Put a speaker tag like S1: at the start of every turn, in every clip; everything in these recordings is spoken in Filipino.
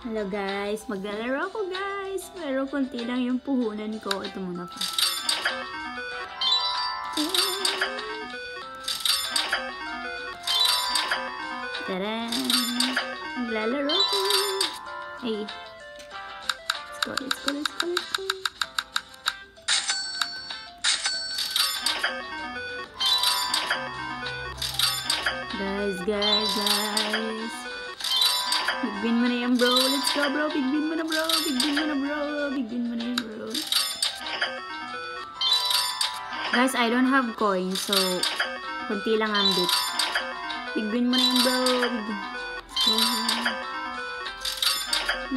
S1: Hello guys, maglalaro ko guys. Pero konti lang yung puhunan ko. Ito muna pa. Taran! Maglalaro ko. Hey. Let's go, let's go, let's go, let's go. Guys. Big win mo na yan bro. Let's go bro. Big win mo na bro. Big win mo na bro. Big win mo na yan bro. Guys, I don't have coins. So, konti lang ang bit. Big win mo na yan bro. Let's go.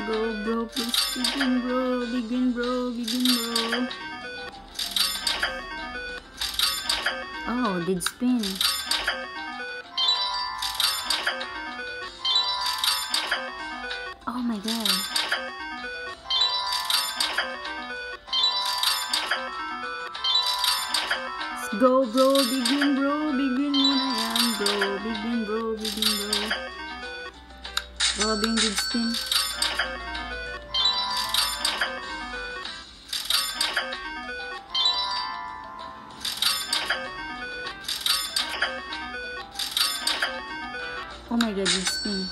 S1: Go bro. Please. Big win bro. Big win bro. Big win bro. Oh, did spin. Oh my god. Let's go bro, big win bro, big win muna yan bro, big win bro, big win bro. Robin did spin. Oh my god, did spin.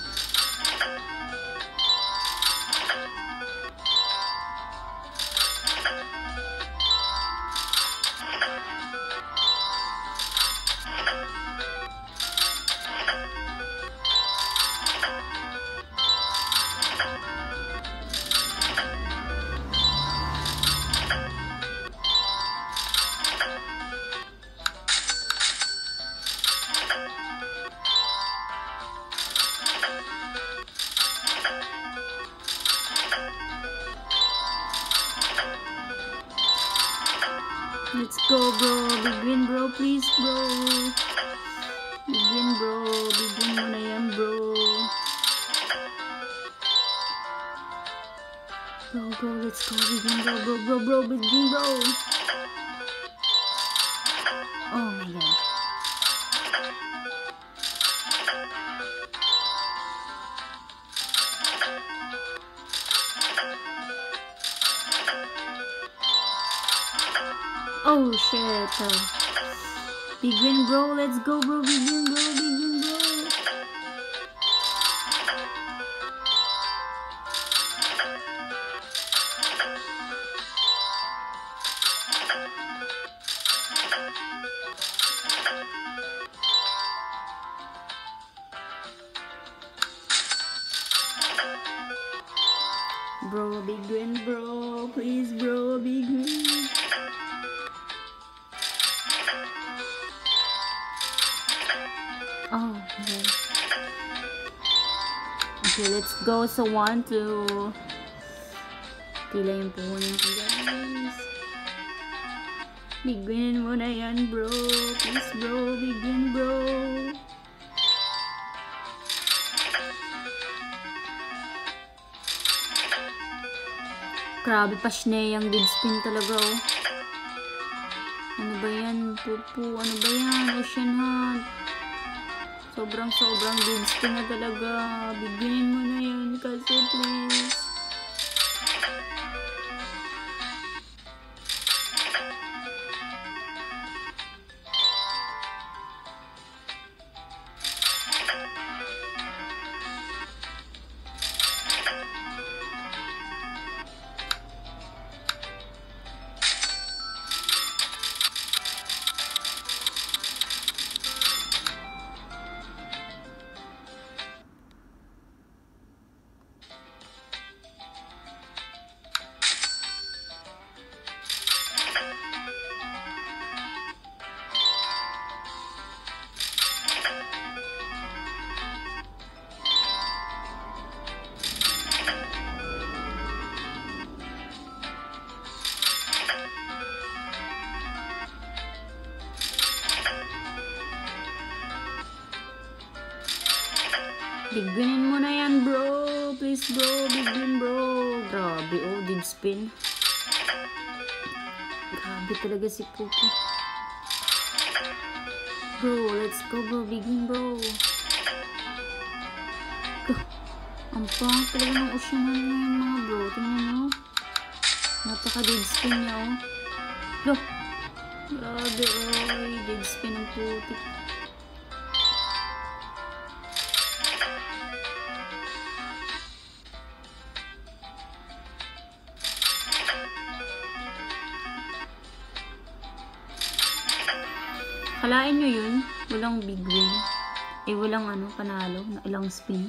S1: Let's go bro, big win bro, please bro. Big win bro, big win mo na yan bro. Bro, let's go, big win bro, big win bro. Oh my god. Oh shit. Big win bro, let's go bro, big win bro, big win bro. Bro, big win bro, please bro, big win. Oh, okay. Okay, let's go sa 1, 2. Tila yung puhunin ko guys. Big win mo na yan bro. Please bro, big win bro. Grabe pa siya yung did spin talaga oh. Ano ba yan? Pupu, ano ba yan? Ocean Hunt. Sobrang good spin na talaga. Bigyan mo na yan kasi please. Big winin mo na yan bro. Please bro, big win bro. Grabe oh, did spin. Grabe talaga si Pupu. Bro, let's go bro, big win bro. Go. Ang pangit talaga ng Oceanhan ngayon mga bro. Tingnan nyo. Napaka-dead spin niya oh. Look! Grabe oy. Dead spin ng putik. Kalain nyo yun? Walang big win. Walang panalo na ilang spin.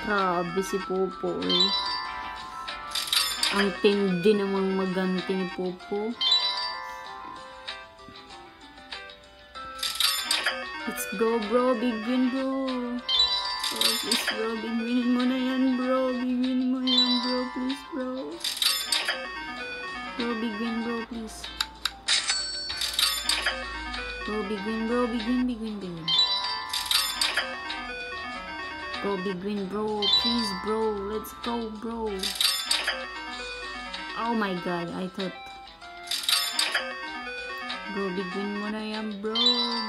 S1: Grabe si Popo eh. Ang tindi namang maganti ni Popo. Let's go bro, big win bro. Oh please bro, big win mo na yan bro. Big win mo yan bro, please bro. Bro, big win bro, please. Bro, big win bro, big win, big win, big win. Bro, big win bro, please bro, let's go bro. Oh my god, I thought. Bro, big win mo na yan bro,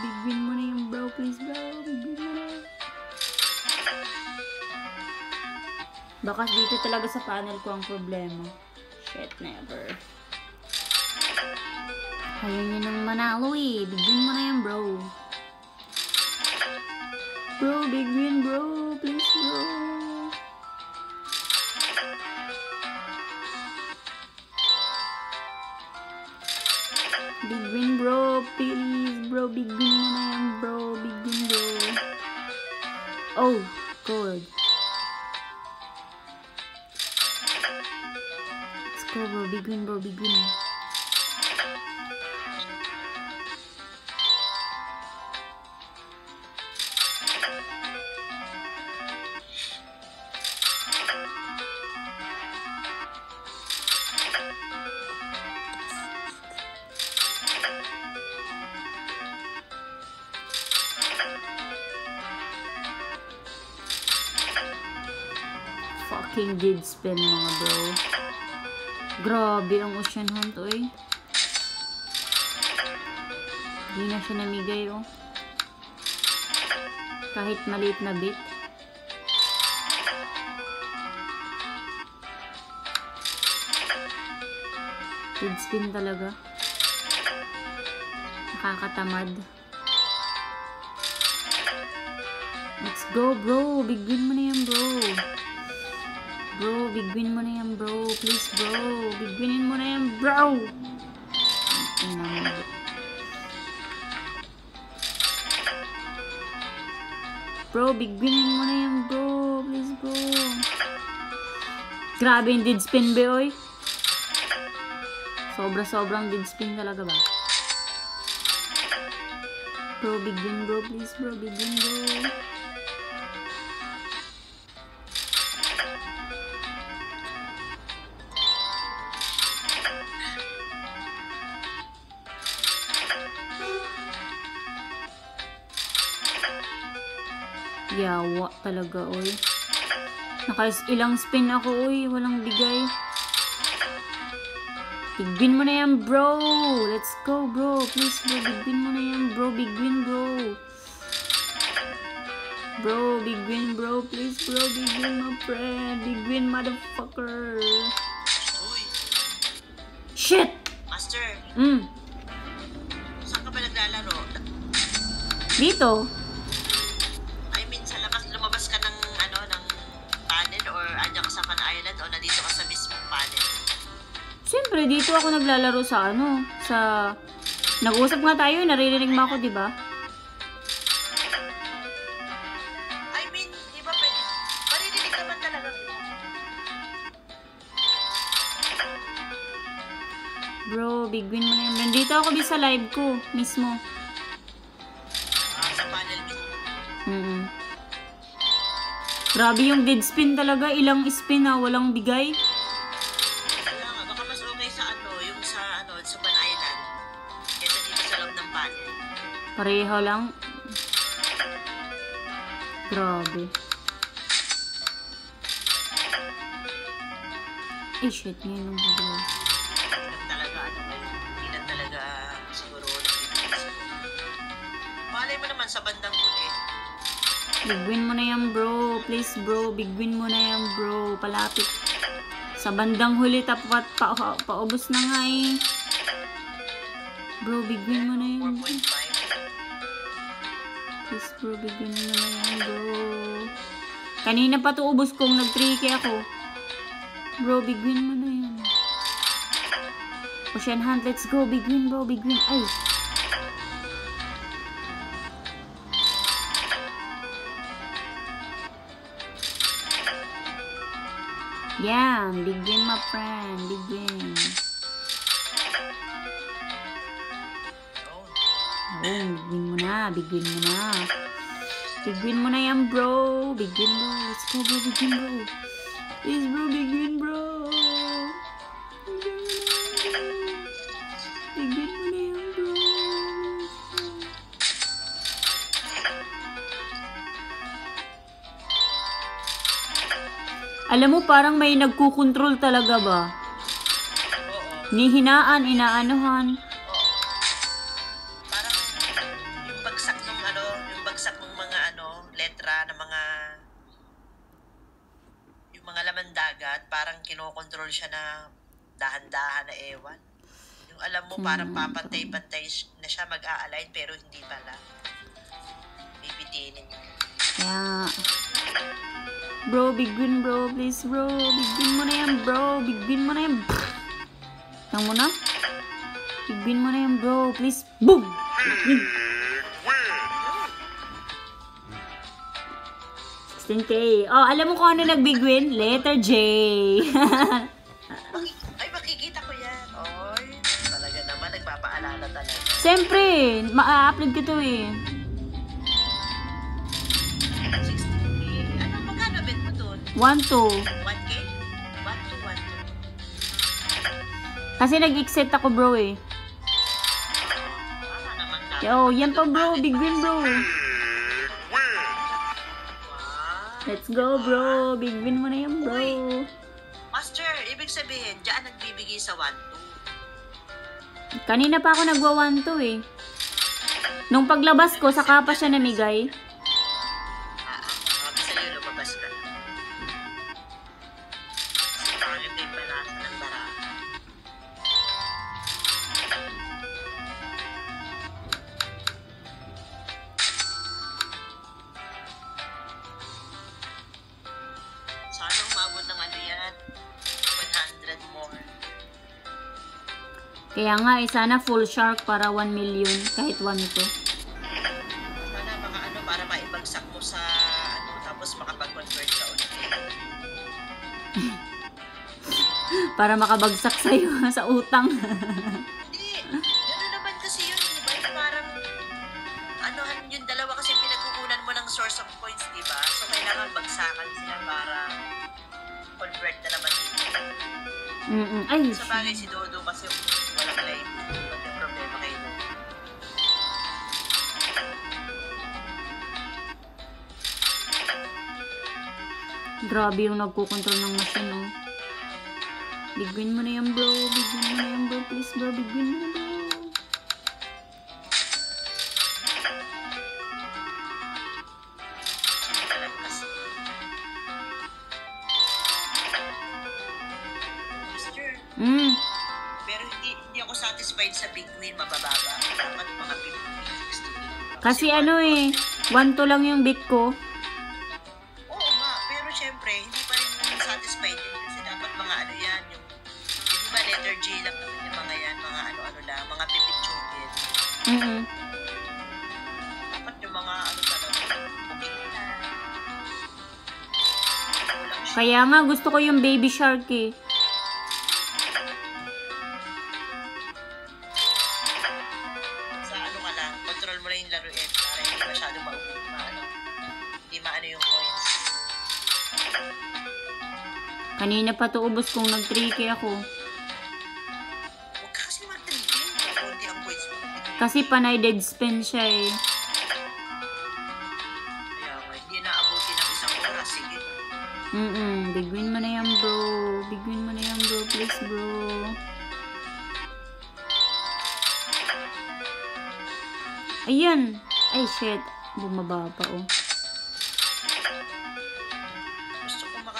S1: big win mo na yan bro, please bro, big win mo na. Baka dito talaga sa panel ko ang problema. Shit, never. Ayaw niya nang manalo eh, big win mo na yan bro. Bro, big win bro, please bro. Big win bro, please bro, big win mo na yan bro, big win bro. Oh, good. Let's go bro, big win bro, big win. Fucking dead spin mga bro. Grabe ang Oceanhan to eh. Hindi na siya namigay oh. Kahit maliit na bit. Dead spin talaga. Nakakatamad. Let's go bro. Big win mo na yan bro. Bro, big win mo na yan bro. Please bro. Big winin mo na yan bro. Bro, big winin mo na yan bro. Please bro. Grabe yung dead spin be oy. Sobrang dead spin talaga ba? Bro, big win bro. Please bro. Big win bro. Yawa talaga oy. Ilang spin ako oy. Walang bigay. Big win mo na yan bro. Let's go bro. Please bro. Big win mo na yan bro. Big win bro. Bro, big win bro. Please bro. Big win my friend. Big win motherfucker.
S2: Uy.
S1: Shit!
S2: Master. Saan ka ba naglalaro?
S1: Dito.
S2: I mean, sa labas, lumabas ka ng panel or andyan ka sa Fan Island o nandito ka sa mismong panel?
S1: Siyempre, dito ako naglalaro sa nag-uusap nga tayo, naririnig mo ako, di ba?
S2: I mean, di ba pwede? Maririnig naman talaga.
S1: Bro, big win mo na yan. Nandito ako sa live ko, mismo.
S2: Sa panel mismo.
S1: Grabe yung dead spin talaga. Ilang spin na, walang bigay.
S2: Kaya nga, baka mas okay sa yung sa Fan Island kaysa dito sa loob ng panel.
S1: Pareho lang. Grabe. Shit, ngayon ang bigay.
S2: Hindi lang talaga siguro nagbibigay siguro. Malay mo naman sa bandang huli.
S1: Big win mo na yan, bro. Please, bro. Big win mo na yan, bro. Palapit. Sa bandang huli, tapat paubos na nga eh. Bro, big win mo na yan.
S2: 4.5.
S1: Please, bro. Big win mo na yan, bro. Kanina pa to ubos kong nag-3K ako. Bro, big win mo na yan. Ocean Hunt, let's go. Big win, bro. Big win. Ay. Yeah, big win, my friend. Big win. Oh, big win mo na. Big win mo na. Big win mo na yan, bro. Big win, bro. Let's go, bro. Big win, bro. Please, bro. Big win, bro. Big win mo na yan, bro. Alam mo, parang may nagkukontrol talaga ba?
S2: Oo.
S1: Nihinaan, inaanuhan.
S2: Oo. Parang yung bagsak ng mga letra ng mga yung mga laman dagat, parang kinokontrol siya na dahan-dahan na ewan. Yung alam mo, parang papantay-pantay na siya mag-a-align, pero hindi pala. Bibitinin niya.
S1: Kaya, bro, big win, bro. Please, bro. Big win mo na yan, bro. Big win mo na yan. Tang mo na? Big win mo na yan, bro. Please. Boom! 16K. Oh, alam mo kung ano nag-big win? Letter J.
S2: Ay, makikita ko yan. Oy, talaga naman, nagpapaalala talaga.
S1: Siyempre, ma-upload ko to eh.
S2: 60K. Ano, magkano bet mo dun?
S1: 1-2.
S2: 1K? 1 to 1.
S1: Kasi nag-exit ako, bro eh.
S2: Tama naman dapat.
S1: Yo, yan pa, bro. Big win, bro.
S2: Wow.
S1: Let's go, bro. Big win mo na yan, bro.
S2: Uy. Master, ibig sabihin, diyan nagbibigay sa 1-2.
S1: Kanina pa ako nagwa 1-2 eh. Nung paglabas ko, saka pa siya namigay.
S2: Sabi sa'yo, lumabas ka. Kasi pangit na yung balasa ng baraha. Sana umabot ng ano yan, 100 more.
S1: Kaya nga eh, sana full shark para 1 million. Kahit 1 to.
S2: Sana mga ano, para maibagsak mo sa ano, tapos makapag-convert ka ulit.
S1: Para makabagsak sa'yo sa utang.
S2: Hindi, gano'n naman kasi yun, di ba? Yung parang, ano, yung dalawa kasi pinagkukunan mo ng source of points, di ba? So, kailangan bagsakan sila para convert na naman dito.
S1: Ay,
S2: Sa bagay, si Dodo kasi walang life. Walang problema kayo.
S1: grabe yung nagkukontrol ng machine, oh. Big win mo na yan, bro. Big win mo na yan, bro. Please, bro. Big win mo na, bro.
S2: Talaga kasi. Mister, pero hindi ako satisfied sa big win, mabababa. Dapat mga 50, 60.
S1: Kasi ano eh, 1-2 lang yung bit ko.
S2: Oo nga, pero syempre, hindi pa rin satisfied din kasi dapat mga ano yan, yung, hindi ba letter J lang naman yung mga yan, mga ano-ano lang, mga pipitsugin. Dapat yung mga ano talaga, booking na. Walang siya.
S1: Kaya nga, gusto ko yung baby shark eh.
S2: Sa ano ka lang, control mo lang yung laruin para hindi masyado maano, hindi maano yung coins.
S1: Kanina pa to ubos kung nag-3K ako.
S2: Huwag ka kasi mag-trigger, konti ang coins mo.
S1: Kasi panay dead spend siya eh.
S2: Kaya nga, hindi naabuti ng isang oras, sige.
S1: Big win mo na yan, bro. Big win mo na yan, bro. Please, bro. Ayan. Ay, shit. Bumaba pa, oh.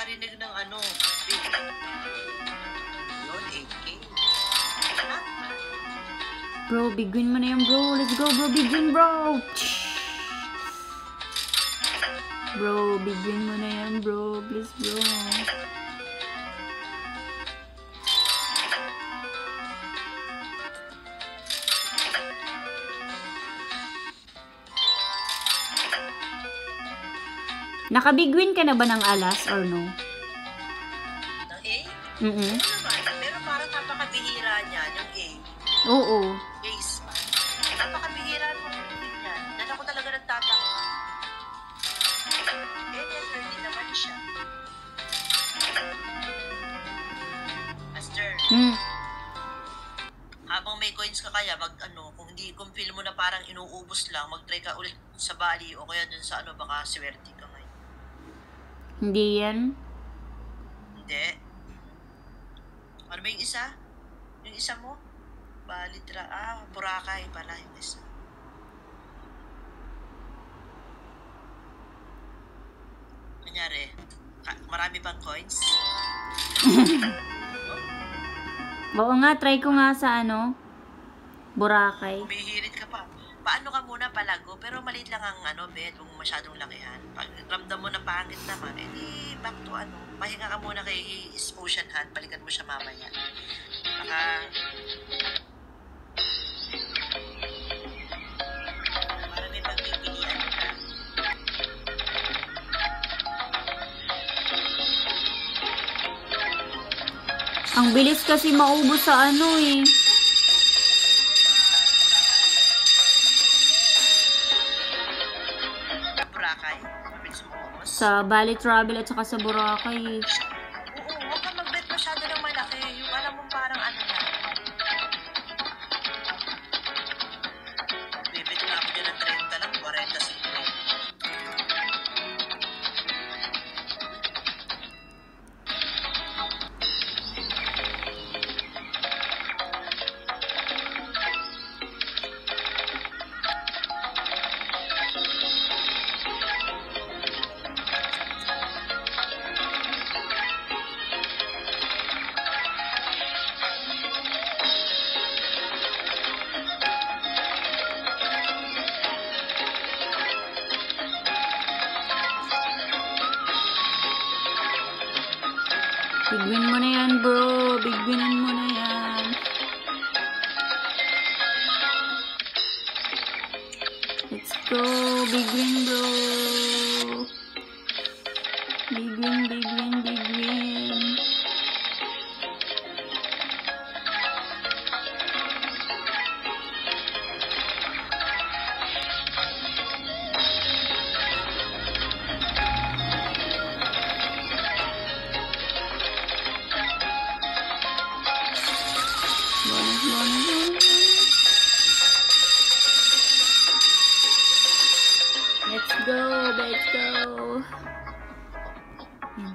S2: nakakarinig ng ano, big. Yun, 8K. Ha?
S1: Bro, big win mo na yan, bro. Let's go, bro. Big win, bro. Bro, big win mo na yan, bro. Please, bro. Naka-big win ka na ba ng alas or no?
S2: Ng A?
S1: Mm-mm.
S2: Oo naman, pero parang napakabihira niya, yung A.
S1: Oo.
S2: Ace man. Napakabihira mo yan. Yan ako talaga nagtataka. Net 30 naman siya. Master, habang may coins ka kaya, kung feel mo na parang inuubos lang, mag-try ka ulit sa Bali o kaya dun sa baka swerte ka ngayon.
S1: Hindi yan.
S2: Hindi. Ano ba yung isa? Yung isa mo? Bali, Boracay pala yung isa. Kanyari, marami bang coins?
S1: Oo nga, try ko nga sa Boracay.
S2: Umihirit ka pa. Paano ka muna palago, pero maliit lang ang bet, huwag mo masyadong lakihan. Pag ramdam mo na pangit naman, edi back to pahinga ka muna kay Ocean Hand, balikan mo siya mamaya. Baka parang may pagpipilian ka.
S1: Ang bilis kasi maubos sa
S2: Boracay, mabilis mo ubos.
S1: sa Bali Travel at saka sa Boracay.
S2: Oo, huwag ka mag-bet masyado ng malaki. Yung alam mo parang lang. Bibit na ako dyan ng 30 lang, 40 50.
S1: Big win mo na yan, bro. Big winan mo na yan. Let's go. Big win, bro. Big win, big win, big win. Bonus, bonus, bonus. Let's go, let's go. Yan.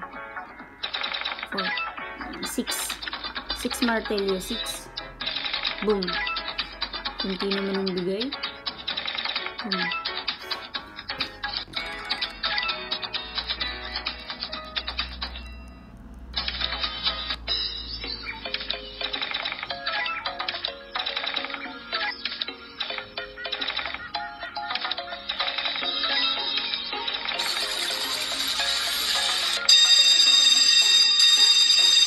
S1: 4, 6 martelyo, 6. Boom. Kunti naman ang bigay. Boom.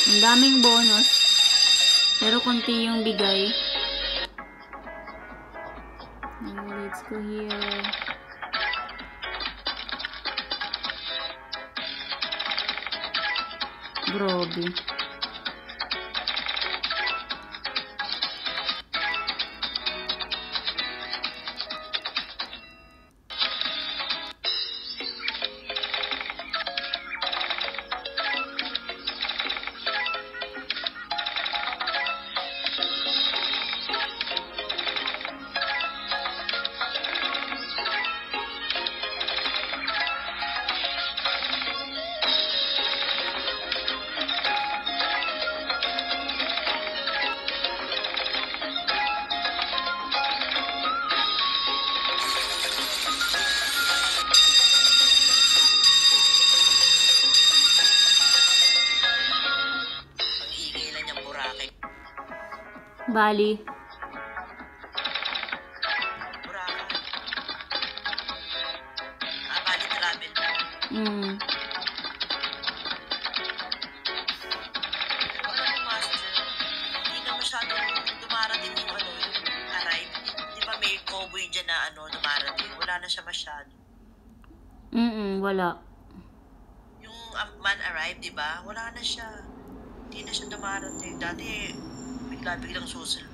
S1: Ang daming bonus. Pero konti yung bigay. Let's go here. Grabe. Bali.
S2: Boracay. Bali travel na. Pero alam mo, Master, hindi na masyadong dumarating yung yung arrive. Di ba may cowboy dyan na dumarating? Wala na siya masyado.
S1: Wala.
S2: Yung man arrive, di ba? Wala na siya. Hindi na siya dumarating. Dati, biglang susunod.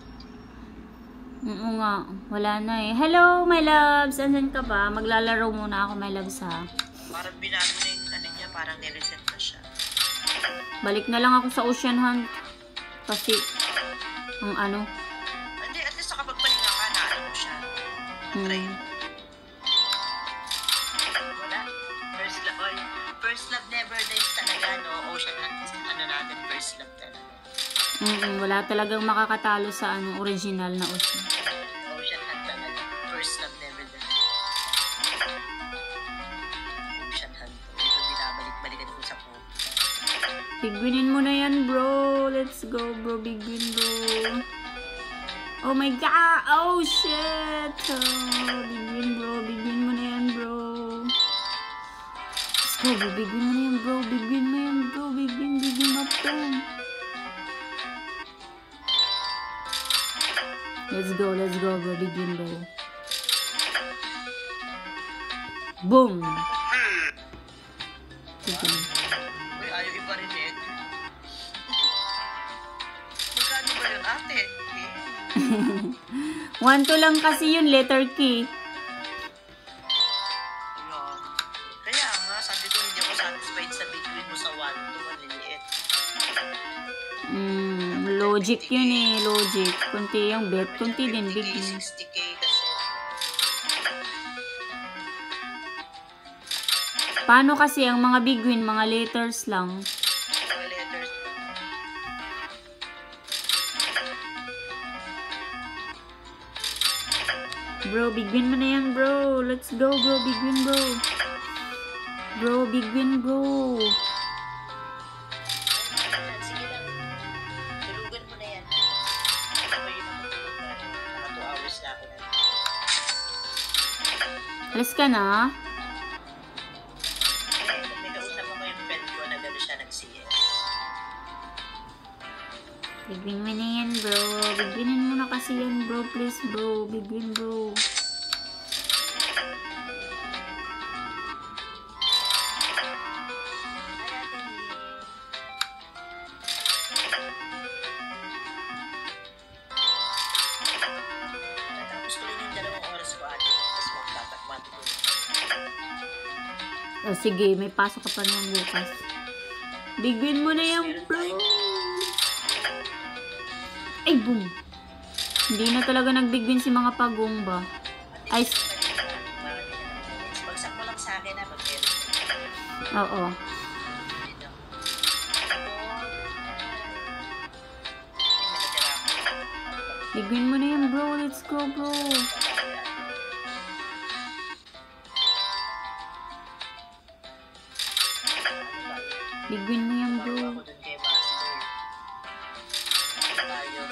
S1: Oo nga. Wala na eh. Hello, my loves! Andiyan ka ba? Maglalaro muna ako, my loves, ha?
S2: Parang binago na yung niya, parang nireset na siya.
S1: Balik na lang ako sa Ocean Hunt. Kasi, ang
S2: Hindi, at least nakapagpahinga ka na, mo siya. Try mo. Wala. First love never dies talaga, no? Ocean Hunt, natin, first love talaga.
S1: Wala talagang makakatalo sa original na Ocean.
S2: Ocean Hunt talaga. First love never dies. Ocean Hunt. Ito binabalik-balikan ko sa po.
S1: Bigwinin mo na yan, bro. Let's go, bro. Bigwin, bro. Oh my God! Oh, shit! Bigwin, bro. Bigwin mo na yan, bro. Let's go, bro. Bigwin mo na yan, bro. Bigwin mo yan, bro. Bigwin mo, bro. Let's go, bro. Bigwin, bro. Boom! Bigwin.
S2: Uy, ayaw iba rin eh. Magkano ba yun, ate?
S1: 1-2 lang kasi yun, letter key.
S2: Kaya nga, sabi ko hindi ako satisfied sa bigwin mo sa 1-2, maliliit.
S1: Logic yun eh, logic. Kunti yung bet, kunti din bigwin.
S2: 60k kasi.
S1: Paano kasi ang mga bigwin, mga letters lang?
S2: Mga letters.
S1: Bro, bigwin mo na yan, bro. Let's go, bro. Bigwin, bro. Bro, bigwin, bro.
S2: Sige lang. Tulugan mo na yan. Ako yung matutulog na. Mga 2 hours na ako na.
S1: Alis ka na?
S2: May kausap ako yung friend ko na gano'n siya nag-CS.
S1: Bigwin mo na yan, bro. Bigwinin mo na kasi yan, bro. Please, bro. Bigwin, bro.
S2: Natapos ko rin yung 2 oras ko ate. Tapos magtatakmat ko.
S1: Oh, sige, may pasok ka pa naman bukas. Bigwin mo na yan, bro. Ay, boom. Hindi na talaga nagbigwin si mga pagong ba? Ay,
S2: Bagsak mo lang sa akin na mag-meron.
S1: oo. Bigwin mo na yan, bro. Let's go, bro. Bigwin mo yan, bro.
S2: Ako dun kay Master. Tayo.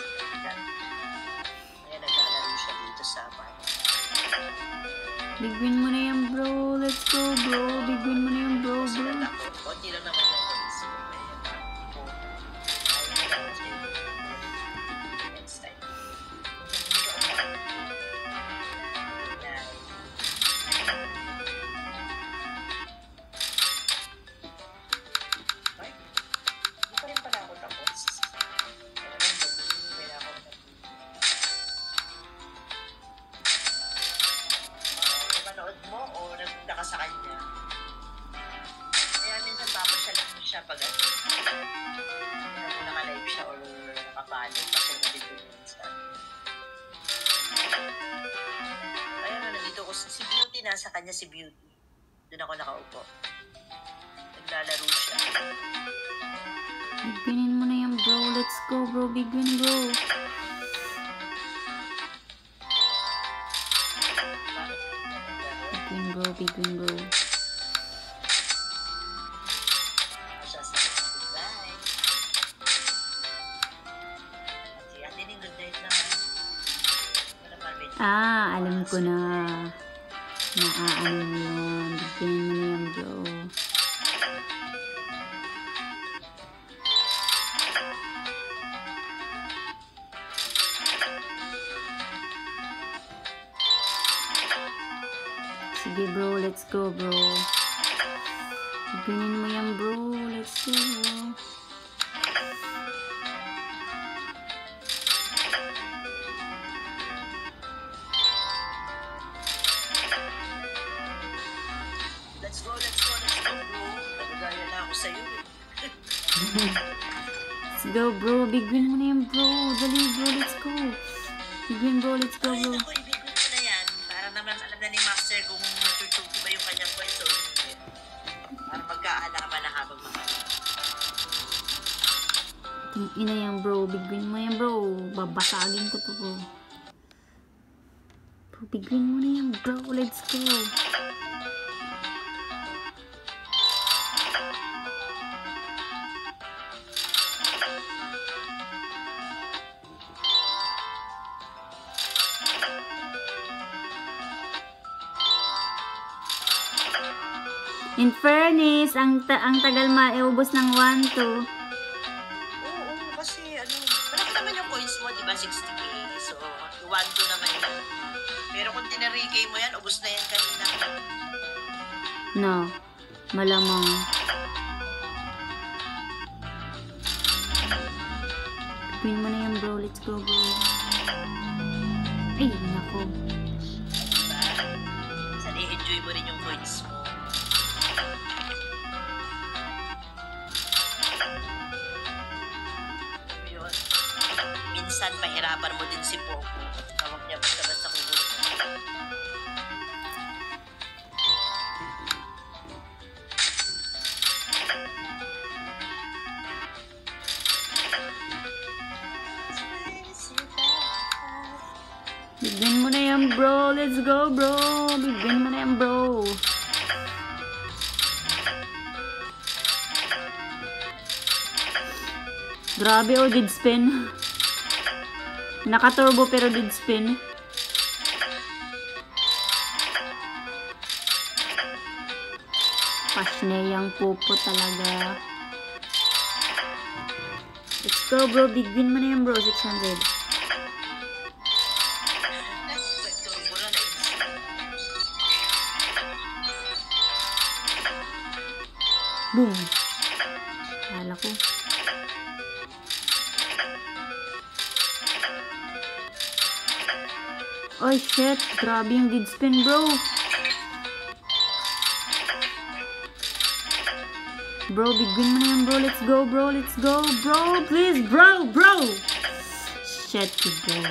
S2: Kaya naglalaro siya dito sa bahay.
S1: Bigwin mo na yan, bro. Let's go, bro. Bigwin mo na yan, bro, bro.
S2: Sulat ako. Konti lang naman yung points ko. Next time. Ay, di pa rin pala ako tapos. Napanood mo o nagpunta ka sa kanya? Kaya minsan papasyalan mo siya pag naka-live siya or nakapalo kasi nandito minsan. Kaya nandito ko si Beauty, nasa kanya si Beauty. Doon ako nakaupo. Naglalaro siya.
S1: Bigwinin mo na yan, bro. Let's go, bro. Bigwin, bro. Bigwin, bro. Bigwin, bro.
S2: Siya sa goodbye. Si Ate Ning, good night na.
S1: Alam ko na naaano mo yun. Bigyan mo na yan, bro. Sige bro, let's go bro. Bigyan mo yan bro. Let's go bro.
S2: Let's go bro. Nagagaya na ako sa'yo eh.
S1: Let's go bro. Bigyan mo na yan bro. Dali bro, let's go. Bigyan bro, let's go
S2: Ay,
S1: bro.
S2: naku, ibigay ko na yan. Para naman alam na ni Master kung matutugi ba yung kanyang kwento. Para magkaalaman na habang mga.
S1: Ina yan bro. Bigyan mo yan bro. Babasagin ko to bro. Bro, bigyan mo na yan bro. Let's go. In fairness, ang tagal maiubos ng 1, 2.
S2: Oo, kasi ano, malaki naman yung coins mo, di ba? 60k. So, 1, 2 naman yan. Pero kung tinarigay mo yan, ubos na yan kanina.
S1: No. Malamang. Win mo na yan bro. Let's go bro. Ay, nako.
S2: Diba? Sana i-enjoy mo rin yung coins mo. Yun. Minsan, mahirapan mo din si Poco. Tawag niya basta-basta kukunin mo.
S1: Bigyan mo na yan bro. Let's go bro. Bigyan mo na yan bro. Grabe oh, did spin. Naka-turbo pero did spin. Pasneyang pupo talaga. Let's go bro. Bigyan mo na yan bro. 600.
S2: Nagturbo na na
S1: Boom. Kala ko. Oh shit. Grabe yung did spin bro. Bro, bigyan mo na yan bro. Let's go bro. Let's go bro. Please bro. Bro. Shit bro.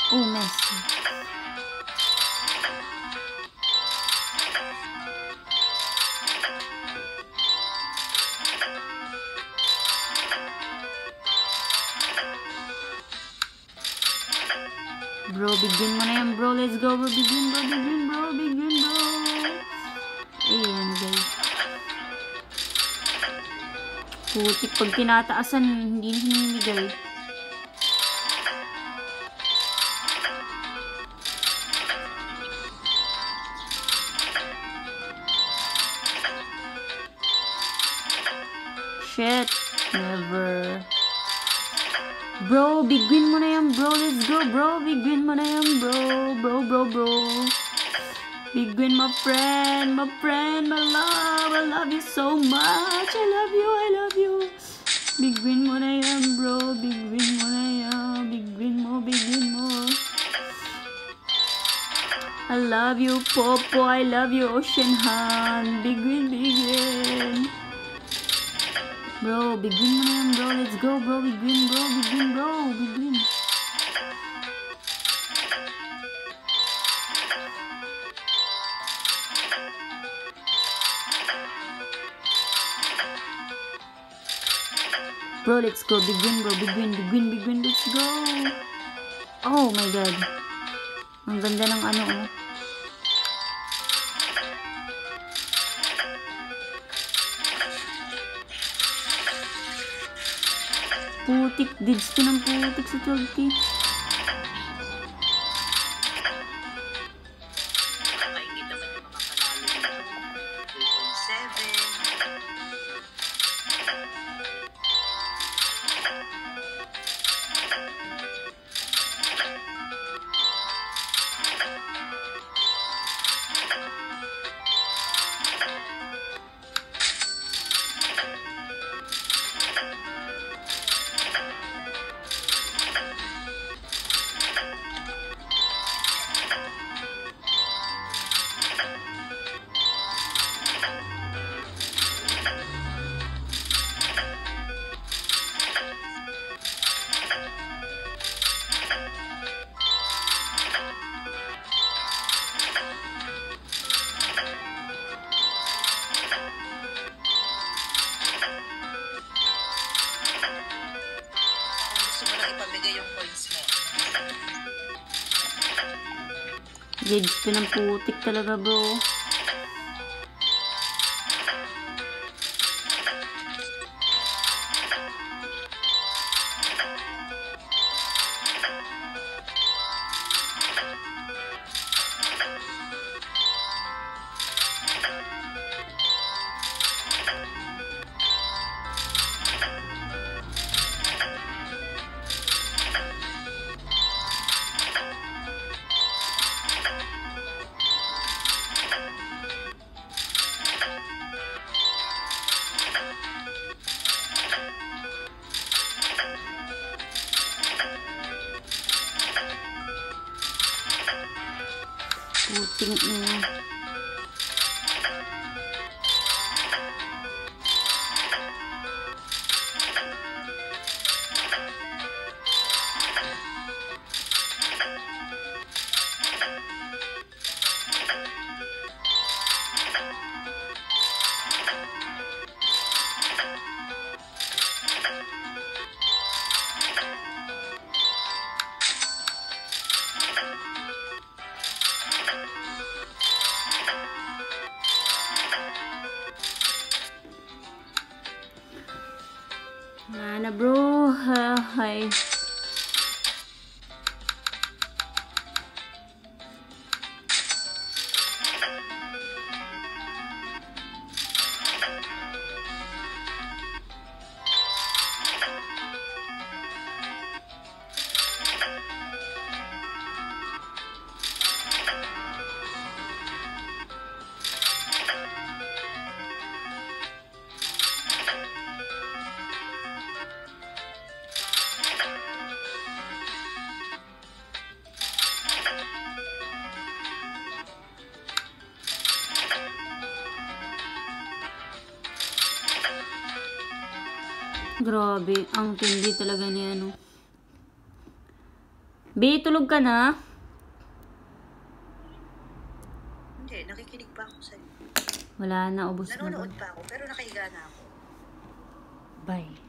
S1: Oh nice. Bro, bigyan mo na yan bro. Let's go bro. Bigyan bro. Bigyan bro. Bigyan bro. Ayan guys. Putik. Pag tinataasan, hindi na hinimigay. Shit. Never. Bro, bigyan mo na yan bro. Let's go bro. Bigyan mo na yan bro. Bro. Bigyan my friend. My love. I love you so much. I love you. Bigyan mo na yan bro. Bigyan mo na yan. Bigyan mo. I love you Popo. I love you Ocean Han. Bigyan. Bro, bigyan mo na yan bro. Let's go bro. Bigyan bro. Bro, let's go. Bigyan bro. Bigyan. Let's go. Oh my god. Ang ganda ng ano oh. putik. Dead spin ang putik sa 12K.
S2: Makaingit naman yung mga panalo dito. 2.7. Gusto mo lang ipamigay yung coins mo.
S1: Dead spin ang putik talaga, bro. Puting ina. Wala na, bro. Hi. Grabe, ang tindi talaga ni ano. B, tulog ka na?
S2: Hindi, nakikinig pa ako sa'yo.
S1: Wala na, ubos na ba?
S2: Nanonood pa ako, pero nakahiga na ako.
S1: Bye.